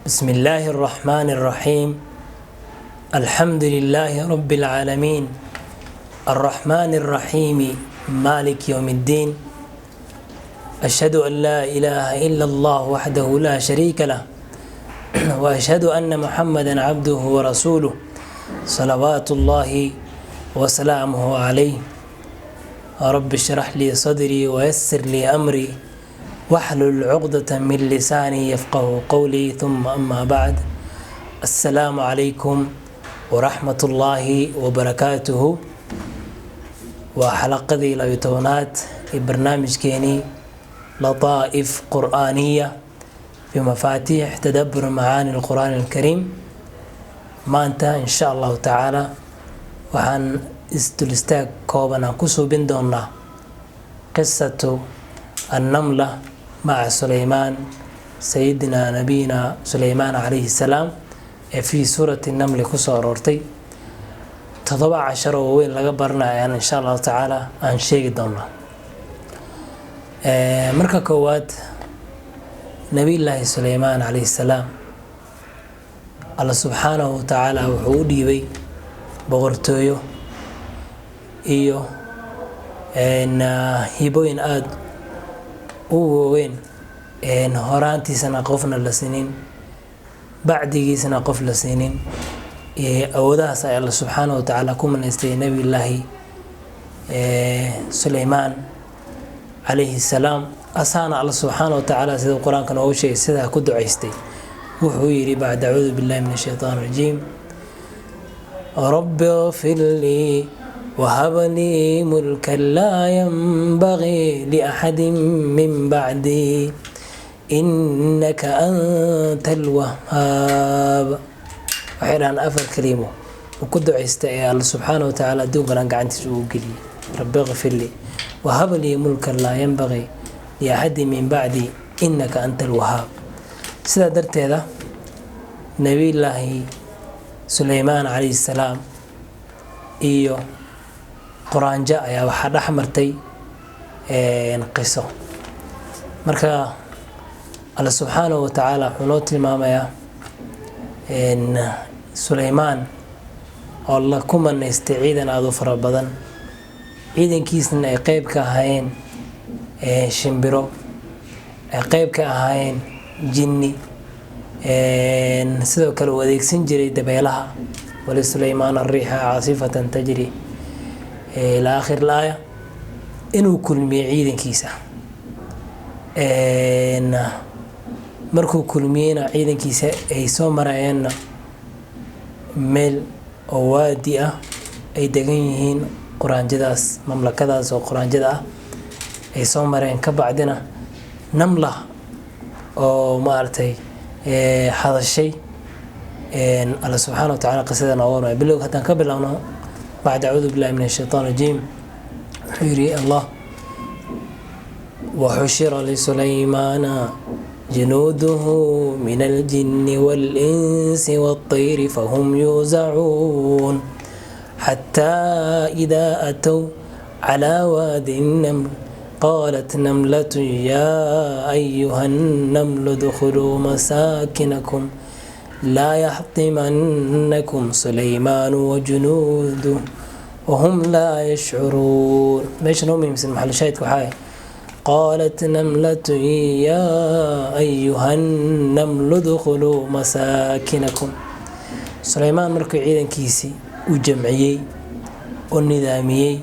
بسم الله الرحمن الرحيم. الحمد لله رب العالمين الرحمن الرحيم مالك يوم الدين. أشهد أن لا إله إلا الله وحده لا شريك له وأشهد أن محمدا عبده ورسوله صلوات الله وسلامه عليه. رب اشرح لي صدري ويسر لي أمري واحلل عقدة من لساني يفقه قولي. ثم أما بعد، السلام عليكم ورحمة الله وبركاته. وحلقة ليتونات برنامج كيني لطائف قرآنية في مفاتيح تدبر معاني القرآن الكريم. ما أنت إن شاء الله تعالى وحن استلستاك كوبنا كسو بندونا قصة النملة مع سليمان سيدنا نبينا سليمان عليه السلام في سورة النمل كسو أرورتي 17 وين laga barnayaan إن شاء الله تعالى aan sheegi doonaa. marka koowaad نبي الله سليمان عليه السلام الله سبحانه وتعالى wuxuu u dhiibay boqortooyo iyo hibooyin aad u waaweyn, horaantiisana qofna la siinin, bacdigiisana qof la siinin. awoodahaas ay Allah subxaanahu wa tacaala ku manaystay nabi illaahi Suleymaan calayhi salaam. asaana Allah subxaanahu wa tacaala sida qur-aanka noogu sheegay sidaa ku ducaystay. wuxuu yidhi bacda acuudu billahi min ashaytaan rajiim rabbi ighfir lii وهب لي ملكا لا ينبغي لأحد من بعدي إنك أنت الوهاب. وحيران أفر كريمه وكدو عيستي الله سبحانه وتعالى دوغنا قعنتي سوقلي ربي اغفر لي وهب لي ملكا لا ينبغي لأحد من بعدي إنك أنت الوهاب. سيدا درت هذا نبي الله سليمان عليه السلام إيو quraanjo ayaa waxaa dhex martay qiso. marka Allah subxaanahu wa tacaala wuxuu noo tilmaamayaa Suleymaan oo la ku manaystay ciidan aad u fara badan, ciidankiisna ay qayb ka ahaayeen shimbiro, ay qayb ka ahaayeen jinni, sidoo kale u adeegsan jiray dabeelaha. wali Suleymaan arriixa caasifatan tajri إلى آخر الآية. إنه كل ميعيد كيسة مركو كل مينا عيد كيسة أي سومر عينا ميل أو وادية أي دقيقين قرآن جداس مملكة داس أو قرآن جدا أي سومر عين كبعدنا نملة أو ما أرتي هذا الشيء الله سبحانه وتعالى قصدنا أولا بلوك حتى قبل أنه بعد أعوذ بالله من الشيطان الرجيم حيري الله وحشر لسليمان جنوده من الجن والإنس والطير فهم يوزعون حتى إذا أتوا على واد النمل قالت نملة يا أيها النمل ادخلوا مساكنكم لا يحطمنكم سليمان وجنوده وهم لا يشعرون. ليش نومي مثل محل شاهد كحاي قالت نملة يا أيها النمل ادخلوا مساكنكم. سليمان مركو عيدن كيسي وجمعيي والنظاميي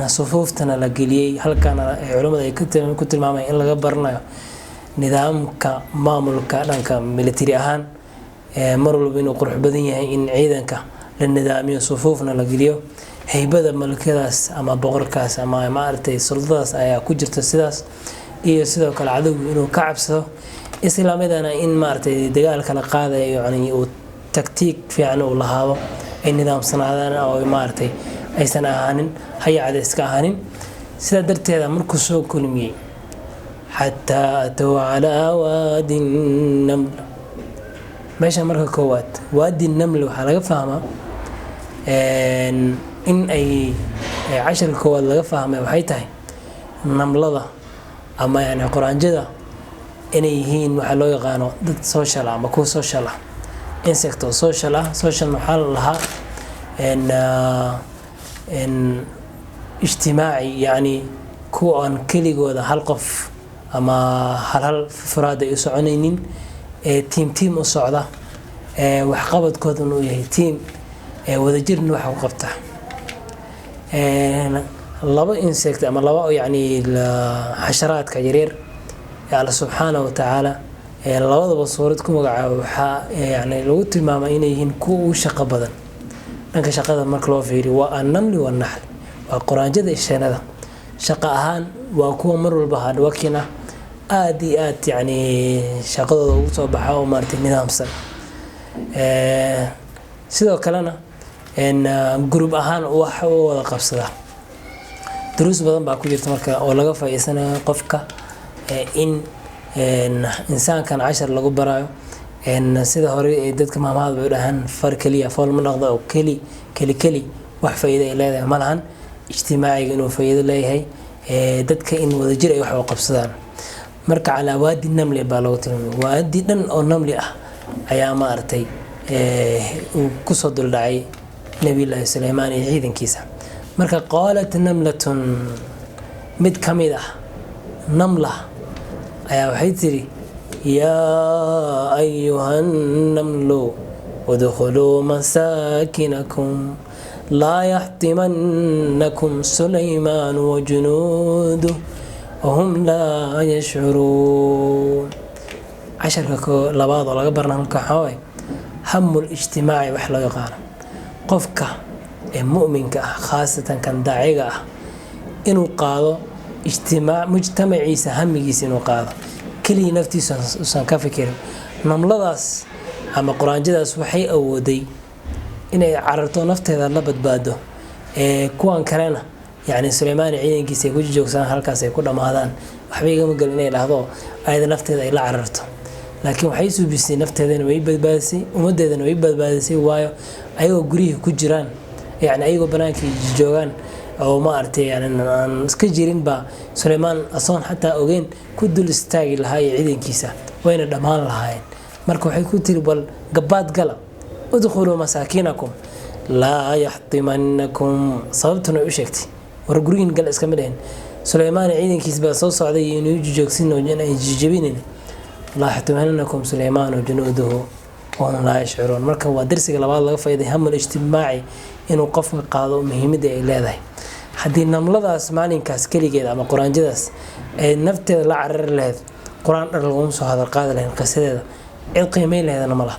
صفوفتنا لقليي. هل كان علماء كنت المعامل إن لغبرنا nidaamka maamulka dhanka military ahaan mar walba inuu qurux badan yahay in ciidanka la nidaamiyo, sufuufna la geliyo. haybada malkadaas ama boqorkaas ama maartay suldadas ayaa ku jirta sidaas, iyo sidoo kale cadowgu inuu ka cabsado islaamidana in maartay dagaalka la qaadayo yani uu taktiik fiican u lahaado, ay nidaamsanaadaan oo maartay aysan ahaanin hay'ad iska ahaanin. sida darteeda markuu soo kulmiyay حتى أتوا على واد النمل. ماشي مركا كوات وادي النمل وحا فاهمة إن أي 10 كوات لغا فاهمة وحي تاي النملة أما يعني قرآن جدا inay yihiin waxa loo yaqaano dad social ama kuwa social ah insect oo social ah social waxaa la lahaa in ijtimaaci yani kuwa aan keligooda hal qof ama hal furaad ay u soconaynin team u socda wax qabadkooduna uu yahay team wadajirna waxa u qabta laba insect ama laba yani xasharaadka yaryar Allah subhanahu wa ta'ala labadaba suurad ku magacaabo waxa yani lagu tilmaamay inay yihiin kuwa shaqo badan dhanka shaqada marka loo fiiriyo waa an-naml wa an-nahl waa quraanjada isheenada shaqo ahaan waa kuwa mar walba hardworking ah aad iyo aad yani shaqadooda ugu soo baxa oo maartay nidaamsan sidoo kalena group ahaan wax u wada qabsada duruus badan baa ku jirta marka oo laga faa'iideysanayo qofka in insaankan 10 lagu barayo sida hore ay dadka maamahada bay dhahan far kaliya fool ma dhaqdo oo kali wax faa'iido ay leedahay malahan ijtimaaciga inuu faa'iido leeyahay dadka in wada jir ay wax u qabsadaan marka cala waadi namli baa lagu tilmaamay waadi dhan oo namli ah ayaa ma artay uu ku soo duldhacay nabi ilaahi Suleymaan iyo ciidankiisa marka qalat namlatun mid kamid ah namla ayaa waxay tiri يا أيها النمل ادخلوا مساكنكم لا يحطمنكم سليمان وجنوده وهم لا يشعرون عشرك لبعض ولا قبرنا الكحاوي هم الاجتماعي وحلا يقال قفك المؤمن خاصة كان داعية إنه قاضي مجتمعي سهمي إنه قاضي كلي نفتيس سان كفكر نملداس أما قرآن جداس وحي أودي إن عرضوا نفتها لا بدباده كوان كرنا يعني سليمان عيدين كيس يكون جوكسان هالكاس يكون مهدان وحبيقة مقال إنه لحظة أيضا نفتها إلا عرضته لكن وحيسو بيسي نفتها ذا نويب بدبادسي ومدة ذا نويب بدبادسي وايو أيوه قريه كجران يعني أيوه بناكي جوغان أو ما أرتي يعني أن سكجرين با سليمان أصلاً حتى أوجين كدول استاجي لهاي عيدين كيسة وين الدمان لهاين مركو حيكون تربل قبات قلم ادخلوا مساكنكم لا يحطمنكم صابتنا وشكتي ورجرين قال إسكاملين سليمان عيدين كيس بصوص عادي ينوج جوكسين وجنا يجيبين لا يحطمنكم سليمان وجنوده وهم لا يشعرون مركو ودرس قال الله فإذا هم الاجتماعي إنه قف قاضوا مهمة إلى ذا haddii namladaas maalinkaas kaligeed ama quraanjadaas ee nafteeda la carar lahayd quraan dhar lagu soo hadal qaad lahayn qisadeeda cid qiimeyn lahaydna ma laha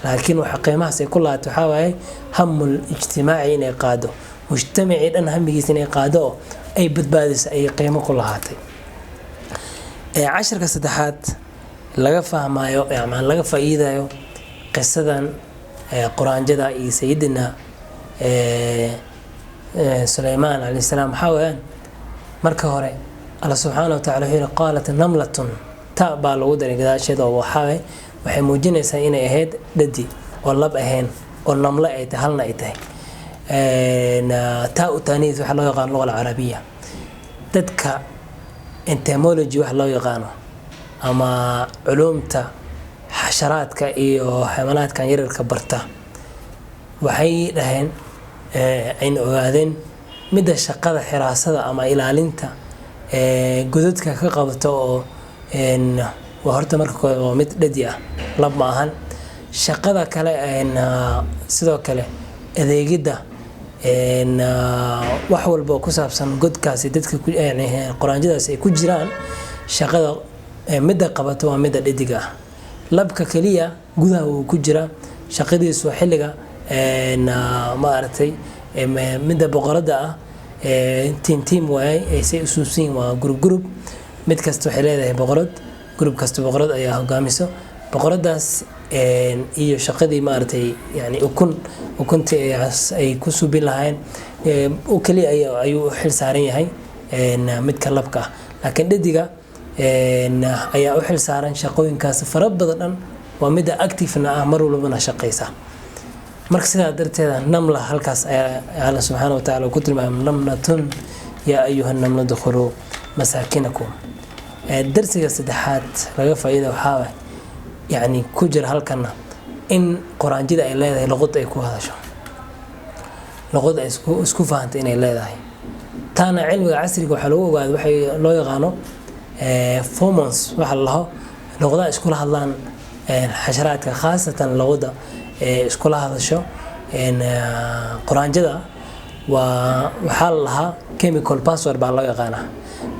laakiin waxa qiimahaas ay ku lahaatay waxa waaye hamul ijtimaaci inay qaado mujtamaci dhan hamigiisa inay qaado ay badbaadiso ay qiimo ku lahaatay casharka saddexaad laga fahmayo ama laga faa'iidayo qisadan quraanjada iyo sayidina سليمان عليه السلام حاول مركه هوري الله سبحانه وتعالى قالت نملة تابع لودري كذا شيء وحاوي waxay muujinaysaa inay ahayd dadi oo lab ahayn oo namla ay tahay halna ay tahay taa u taaniis waxa loo yaqaan luqada carabiga dadka entomology wax loo yaqaano ama culumta xasharaadka iyo xayawaanaadka yararka barta waxay dhaheen ay ogaadeen midda shaqada xiraasada ama ilaalinta godadka ka qabto oo waa horta marka kooda mid dhadi ah lab ma ahan shaqada kale sidoo kale adeegida wax walba ku saabsan godkaasi dadka quraanjadaas ay ku jiraan shaqada midda qabato waa midda dhadiga ah labka kaliya gudaha uu ku jira shaqadiisu xilliga ma aragtay midda boqorada ah team way ay say usuusin waa group mid kasta waxay leedahay boqorad group kasta boqorad ayaa hogaamiso boqoradaas iyo shaqadii ma aragtay yani ukuntii ay ku subin lahayn oo kaliya ayuu xil saaran yahay midka labka ah laakiin dhadiga ayaa u xil saaran shaqooyinkaas fara badan waa midda active-na ah mar walbana shaqeysa marka sidaa darteeda namla halkaas ayaa Allah subhanahu wa ta'ala ku tilmaamay namlatun ya ayuha namlu dukhulu masakinakum darsiga saddexaad laga faa'iido waxaa يعني كجر هالكنا إن قرآن جدا إلى ذا لغة يكون هذا شو لغة اسكو فهمت إن إلى ذا تانا علم عصري وحلو وقاعد وحي لو يغانو فومونس وحلها لغة اسكو هاللان حشرات خاصة لغة اسكو هذا شو إن قرآن جدا وحلها chemical password بالله يغانا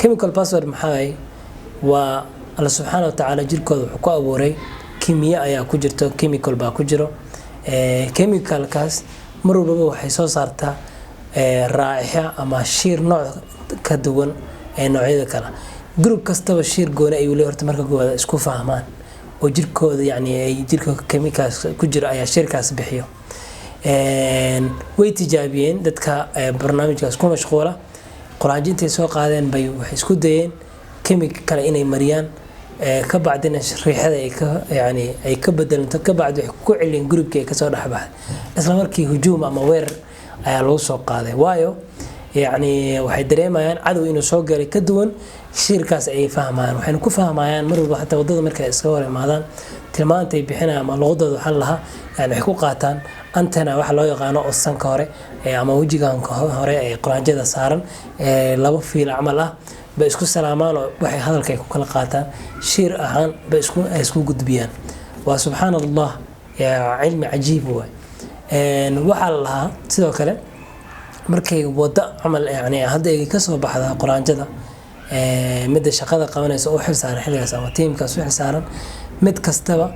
chemical password محاي والله سبحانه وتعالى جيركود وحكو أبوري كيمياء ayaa ku jirto chemical baa ku jiro chemical kaas mar walba waxay soo saartaa raa'ixa ama shiir nooc ka duwan noocyada kale group kastaba shiir gooni ay leeyahay horta marka gooda isku fahmaan oo jirkooda yani ay jirka chemicals ku jira ayaa shirkaas bixiyo way tijaabiyeen dadka barnaamijkaas ku mashquula quraanjinta soo qaadeen bay wax isku dayeen chemical inay mariyaan كبعدين ريحة يعني أي كبدل كبعد كعلين جروب كي كسر حبه إسلام مركي هجوم أما وير على سوق هذا وايو يعني واحد دريما يعني عدو إنه سوق اللي كدون شركة أي فهمان وحين كفهمان يعني مروا حتى وضد مركز سوار ماذا تلمان تبيحنا ما الغدد حلها يعني حقوقاتان أنتنا وحلا يغانو السنكاري أما وجي كان كهاري قرآن جدا صارن لو في العمله باسكو سلامان waxay hadalkay ku kala qaataan shir ahaan isku gudbiyaan wa subhanallah ya ilmi ajiib waxa laha sidoo kale markay wada amal yani hadda ay ka soo baxda quraanjada mid shaqada qabanaysa oo xilsaaran xiligaas ama teamkaas u xilsaaran mid kastaba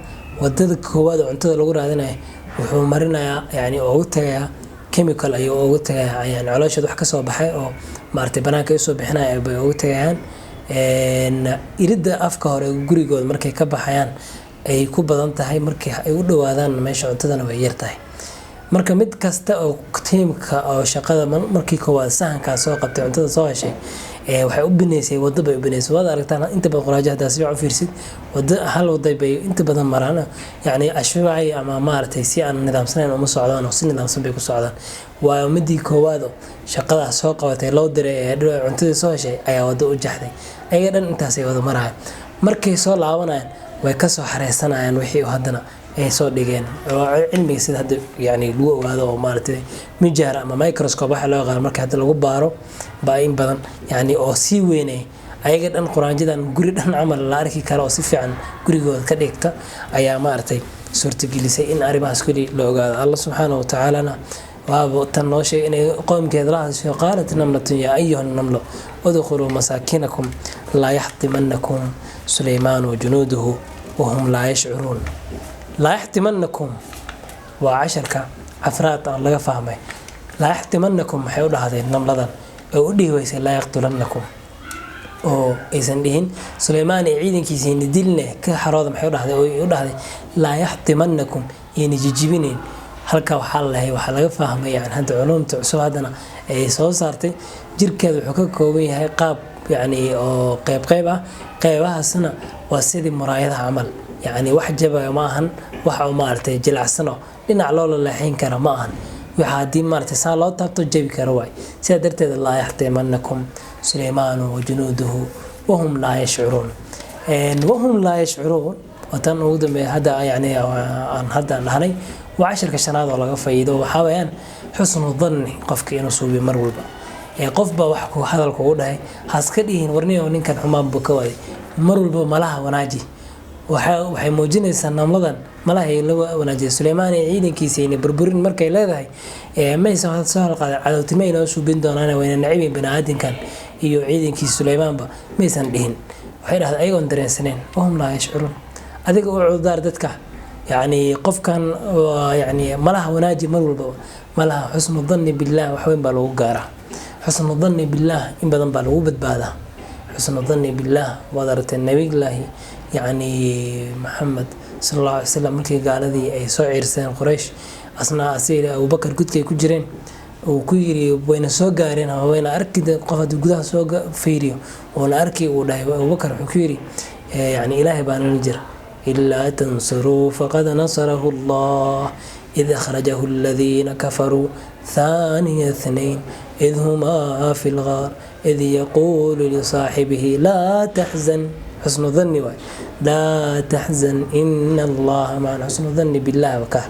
wadada koowaad cuntada lagu raadinayo wuxuu marinayaa yani oo u tagaya chemical ay ugu tagayaan yani caloosha wax ka soo baxay oo maartay banaanka soo bixinaya ay ugu tagayaan irida afka hore gurigooda markay ka baxayaan ay ku badan tahay markii ay u dhawaadaan meesha cuntadana way yartahay marka mid kasta oo teamka oo shaqada markii koowaad sahanka soo qabtay cuntada soo heshay waxay u bineysay waddo bay u bineysay wada aragtaan inta badan quraajada si u fiirsid waddo hal waddo bay inta badan maraan yani ashwaay ama maartay si aan nidaamsanayn uma socdaan oo si nidaamsan bay ku socdaan waa midii koowaad shaqada soo qabatay loo diray cuntada soo heshay ayaa waddo u jaxday ayaga dhan intaas ay wada marayaan markay soo laabanayaan way ka soo xareesanayaan wixii haddana ay soo dhigeen cilmiga sida hadda yani lagu ogaado oo maartay mijaar ama microscope waxa loo yaqaan marka hadda lagu baaro baa in badan yani oo si weynay ayaga dhan quraanjadan guri dhan amal la arki karo oo si fiican gurigooda ka dhigta ayaa maartay suurtagelisay in arimahaas kuli loo ogaado Allah subhanahu wa ta'ala waaba tan noo sheegay inay qoomkeeda la hadashay qaalat namlatun ya ayyuhan namlu udkhulu masakinakum la yahtimannakum sulayman wa junuduhu wa hum la yash'urun لا يحتمنكم وعشرك عفرات الله فهمه لا يحتمنكم حيود هذه النملة أو دي ويس لا يقتلنكم أو إذن دهن سليمان عيدن كيسين دلنا كحراد حيود هذا ويود هذا لا يحتمنكم يعني جيبينين هلك وحال هي وحال فهمه يعني هذا علوم تعسو هذانا أي سو صارتي جرك وحكك كوبي هاي قاب يعني أو قيبها السنة وسيد مرايدها عمل يعني واحد جبا maahan waxa uu maartay jilacsano dhinac loo leexin kara maahan waxa hadii maartay saa loo taabto jabi kara way sida darteed Allah yaxtimannakum Sulaymaan wa junuuduhu wa hum la yash'urun وهم لا يشعرون وتن ugu dambeeyay hada yani aan hada lahanay waa 10 shanaad oo laga faa'iido waxa weeyaan xusnu dhanni qofka inuu suubi mar walba qofba wax ku hadalku u dhahay haska dhihin warniyo ninkan xumaan buu ka waday mar walba malaha wanaaji waxay muujinaysaa namladan malaha la wanaajiyo Sulaymaan ciidankiisa inay burburin markay leedahay meesha soo halqaad cadawtimo inoo suubin doonaan wayna nacibin banaadinkan iyo ciidankiisa Sulaymaanba meesan dhihin waxay dhahay ayagoon dareensaneen wahum la yash'urun adiga oo cudur dadka yani qofkan yani malaha wanaaji mar walba malaha xusnu dhanni billah wax weyn baa lagu gaaraa xusnu dhanni billah in badan baa lagu badbaadaa xusnu dhanni billah wadarta nabiga يعني محمد صلى الله عليه وسلم مركي قال ذي أي صعير سين قريش أصنع أسير أبو بكر قلت كي كجرين وكيري وين سوق قارين وين أركض قفد الجذا سوق فيريو وأنا أركي وده أبو بكر حكيري يعني إلهي بان الجر إلا تنصروا فقد نصره الله إذ أخرجه الذين كفروا ثاني اثنين إذ هما في الغار إذ يقول لصاحبه لا تحزن حسن ظني واي لا تحزن إن الله معنا حسن ظني بالله وكه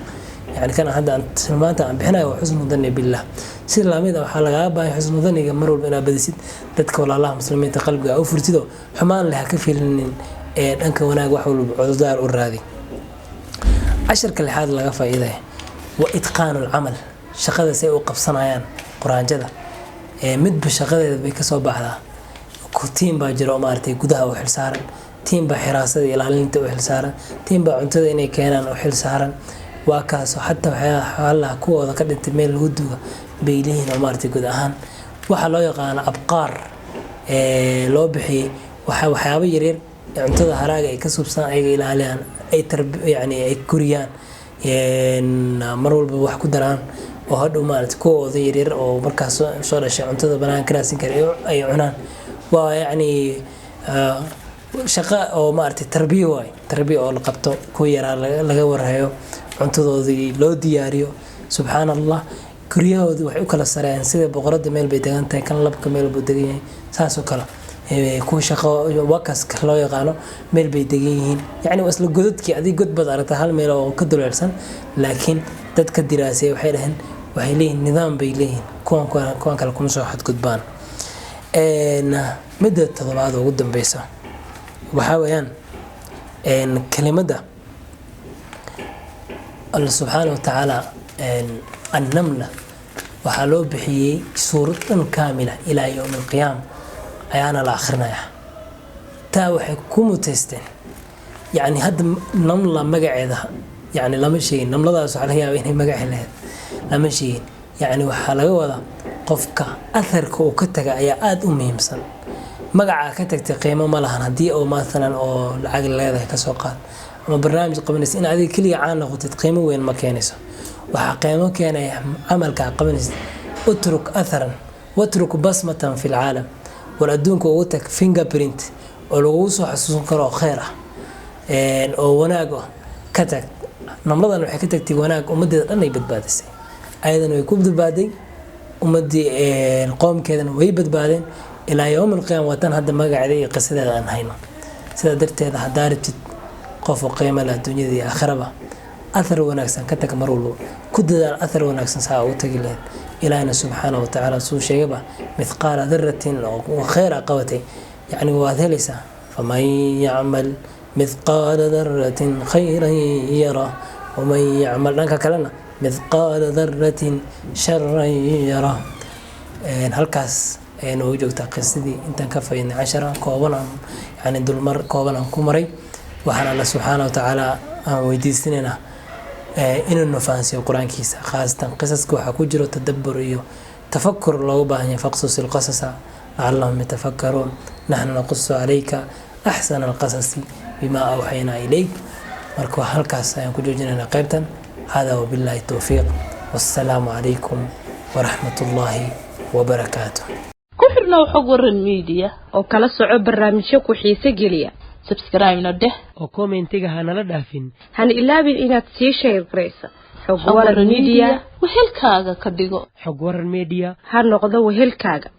يعني كان هذا أنت سلمانت عن بحنا وحسن ظني بالله سير لاميدا وحلا باي حسن ظني مروا بنا بديسيد تذكر الله مسلمين تقلب أو فرتدو حمان لها كفيل أنك وناق وحول عذار الرادي عشر كل هذا لقى فائدة وإتقان العمل شقة سيء وقبصنايان قرآن جدا مد بشقة بيكسو بعضها كتيم باجرو مارتي جدها وحل سارن تيم بحراسة إلى علين توحل سارن تيم بعنتد إني كينان وحل سارن وكاسو حتى حالا كوا ذكرت التميل الهدوء بيلين ومارتي جدهان وحلو يقان أبقار لو بحي وحيابي يرير cuntada haraaga ay ka subsan ay ilaaliyaan ay yani ay kuriyaan mar walba wax ku daraan oo hadhow maalinta kooda yaryar oo markaas soo dhashay cuntada banaan karaasin kara ay cunaan waa yani shaqo oo maartay tarbiyo oo la qabto ku yaraa laga warhayo cuntadoodii loo diyaariyo subhanallah kuriyahoodu waxay u kala sareeyaan sida boqorada meel bay degan tahay kan labka meel buu degan yahay saas oo kale كو شقة وكاس كلا يقانو ميل بيدقيهين يعني وصل جدودك هذه جد بدارت هال ميل أو كدول عرسان لكن تدك الدراسة وحيلهن وحيلين نظام بيلين كون كلكم صاحت قدبان إن مدة تضبعات وقدم بيسا وحاويان إن كلمة ده الله سبحانه وتعالى إن النملة وحلو بحيي صورة كاملة إلى يوم القيامة أيانا الآخرنا تاوحي كومو تيستين يعني هاد نملة مقعدها يعني لما شيء نملة ذا سؤال هي وين مقعد لها لما شيء يعني وحلقوا ذا قفك أثرك وكتك أي آد أمي مثلا مقع كتك قيمة مالها هدي أو مثلا أو العقل هذا كسوقات أما برنامج قبل إن هذه كل عانة وتتقيمه وين ما كانسه وحقيمه كان عملك قبل اترك أثرا واترك بصمة في العالم والأدونك ووتك فينجر برينت ولوسو حسوسن كرو خيره oo wanaago ka tag namladan waxay ka tagtay wanaag ummadda dhan ay badbaadisay ayadan way ku badbaaday ummadii qoomkeedana way badbaadeen ilaa yawm alqiyaam watan hadda magaceeda iyo qisadeeda aan hayno sida darteeda hadaartid qof qiimo leh dunyada iyo aakhiraba athar wanaagsan ka tag mar walba ku dadaal athar wanaagsan saa u tagi lahayd ilaahna subhanahu wa ta'ala soo sheegaba mithqala dharratin oo khayra qawatay yani waa helaysa faman ya'mal مثقال ذرة خيرا يرى ومن يعمل لك كلنا مثقال ذرة شرا يرى هالكاس وجوك قصدي انت كفين 10 كوبنا يعني دول مر كوبنا كمري وحنا الله سبحانه وتعالى ويديسنا إنه نفانسي القرآن كيسا خاصة قصصك وحكو جرو تدبر إيو تفكر لو باهي فاقصص القصص لعلهم يتفكرون نحن نقص عليك أحسن القصص بما أوحينا إليك مركو هالكاس ينكو جوجنا قيبتا هذا وبالله التوفيق والسلام عليكم ورحمة الله وبركاته كحرنا وحقور الميديا أو كلا صعب برامجك وحيسة جليا سبسكرايب نده أو كومنتيجا هانا لدافين هن إلا بإنات سيشير بريسا حقور الميديا وهل كاغا كدقو حقور الميديا هن نقضو وهل كاغا